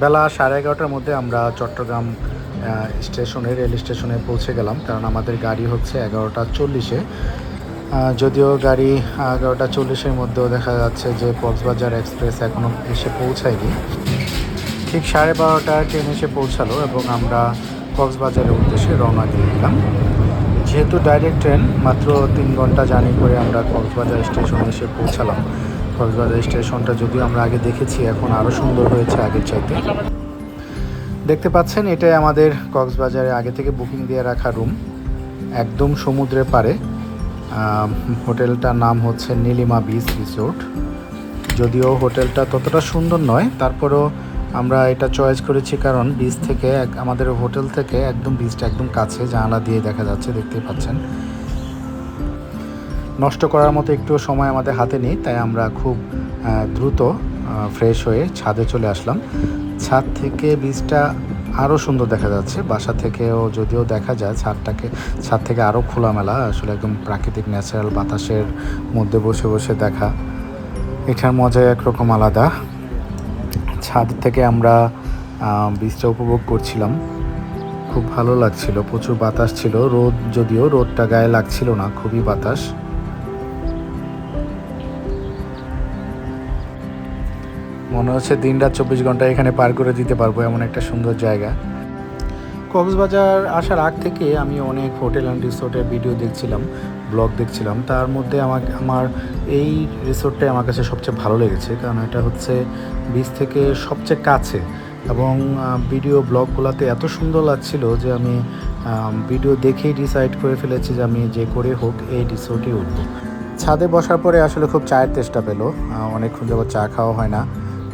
বেলা 11:30টার মধ্যে আমরা চট্টগ্রাম রেল স্টেশনে পৌঁছে গেলাম, কারণ আমাদের গাড়ি হচ্ছে 11:40-এ। যদিও গাড়ি 11:40-এর মধ্যেও দেখা যাচ্ছে যে কক্সবাজার এক্সপ্রেস এখনও এসে পৌঁছায়নি। ঠিক 12:30টায় ট্রেন এসে পৌঁছালো এবং আমরা কক্সবাজারের উদ্দেশ্যে রওনা দিয়ে দিলাম। যেহেতু ডাইরেক্ট ট্রেন, মাত্র 3 ঘন্টা জার্নি করে আমরা কক্সবাজার স্টেশনে এসে পৌঁছালাম। কক্সবাজার স্টেশনটা যদিও আমরা আগে দেখেছি, এখন আরও সুন্দর হয়েছে আগের চাইতে। দেখতে পাচ্ছেন, এটাই আমাদের কক্সবাজারে আগে থেকে বুকিং দিয়ে রাখা রুম, একদম সমুদ্রের পাড়ে। হোটেলটার নাম হচ্ছে নীলিমা বিচ রিসোর্ট। যদিও হোটেলটা ততটা সুন্দর নয়, তারপরেও আমরা এটা চয়েস করেছি কারণ বিচ থেকে আমাদের হোটেল থেকে একদম বিচটা একদম কাছে, জানালা দিয়ে দেখা যাচ্ছে, দেখতে পাচ্ছেন। নষ্ট করার মতো একটু সময় আমাদের হাতে নেই, তাই আমরা খুব দ্রুত ফ্রেশ হয়ে ছাদে চলে আসলাম। ছাদ থেকে বিচটা আরও সুন্দর দেখা যাচ্ছে। বাসা থেকেও যদিও দেখা যায়, ছাদ থেকে আরও খোলামেলা, আসলে একদম প্রাকৃতিক ন্যাচারাল বাতাসের মধ্যে বসে বসে দেখা, এটার মজাই একরকম আলাদা। ছাদ থেকে আমরা বিচটা উপভোগ করছিলাম, খুব ভালো লাগছিল। প্রচুর বাতাস ছিল, যদিও রোদটা গায়ে লাগছিল না, খুবই বাতাস। মনে হচ্ছে দিন-রাত 24 ঘন্টা এখানে পার করে দিতে পারবো, এমন একটা সুন্দর জায়গা। কক্সবাজার আসার আগ থেকে আমি অনেক হোটেল অ্যান্ড রিসোর্টের ভিডিও দেখছিলাম, ব্লগ দেখছিলাম। তার মধ্যে আমার এই রিসোর্টটাই আমার কাছে সবচেয়ে ভালো লেগেছে, কারণ এটা হচ্ছে বিচ থেকে সবচেয়ে কাছে এবং ভিডিও ব্লগগুলোতে এত সুন্দর লাগছিল যে আমি ভিডিও দেখেই ডিসাইড করে ফেলেছি যে আমি যে করে হোক এই রিসোর্টে উঠবো। ছাদে বসার পরে আসলে খুব চায়ের তেষ্টা পেলো, অনেকক্ষণ যাবত চা খাওয়া হয় না,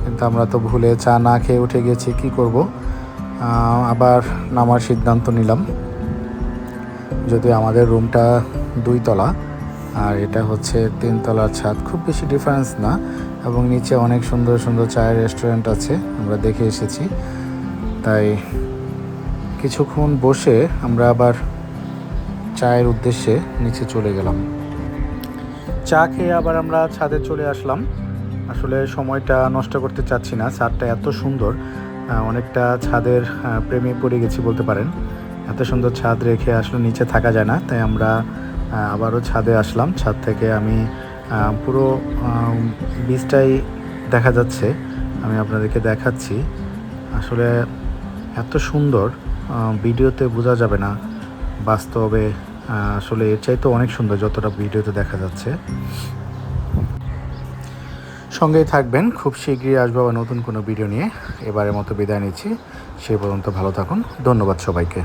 কিন্তু আমরা তো ভুলে চা না খেয়ে উঠে গেছি, কি করব। আবার নামার সিদ্ধান্ত নিলাম। যদিও আমাদের রুমটা 2 তলা আর এটা হচ্ছে 3 তলার ছাদ, খুব বেশি ডিফারেন্স না, এবং নিচে অনেক সুন্দর সুন্দর চায়ের রেস্টুরেন্ট আছে, আমরা দেখে এসেছি। তাই কিছুক্ষণ বসে আমরা আবার চায়ের উদ্দেশ্যে নিচে চলে গেলাম। চা খেয়ে আবার আমরা ছাদে চলে আসলাম। আসলে সময়টা নষ্ট করতে চাচ্ছি না, ছাদটা এত সুন্দর, অনেকটা ছাদের প্রেমে পড়ে গেছি বলতে পারেন। এত সুন্দর ছাদ রেখে আসলে নিচে থাকা যায় না, তাই আমরা আবারও ছাদে আসলাম। ছাদ থেকে আমি পুরো বিচটাই দেখা যাচ্ছে, আমি আপনাদেরকে দেখাচ্ছি। আসলে এত সুন্দর, ভিডিওতে বোঝা যাবে না, বাস্তবে আসলে এর চাইতে অনেক সুন্দর যতটা ভিডিওতে দেখা যাচ্ছে। সঙ্গেই থাকবেন, খুব শীঘ্রই আসবো আবার নতুন কোনো ভিডিও নিয়ে। এবারের মতো বিদায় নিচ্ছি, সেই পর্যন্ত ভালো থাকুন। ধন্যবাদ সবাইকে।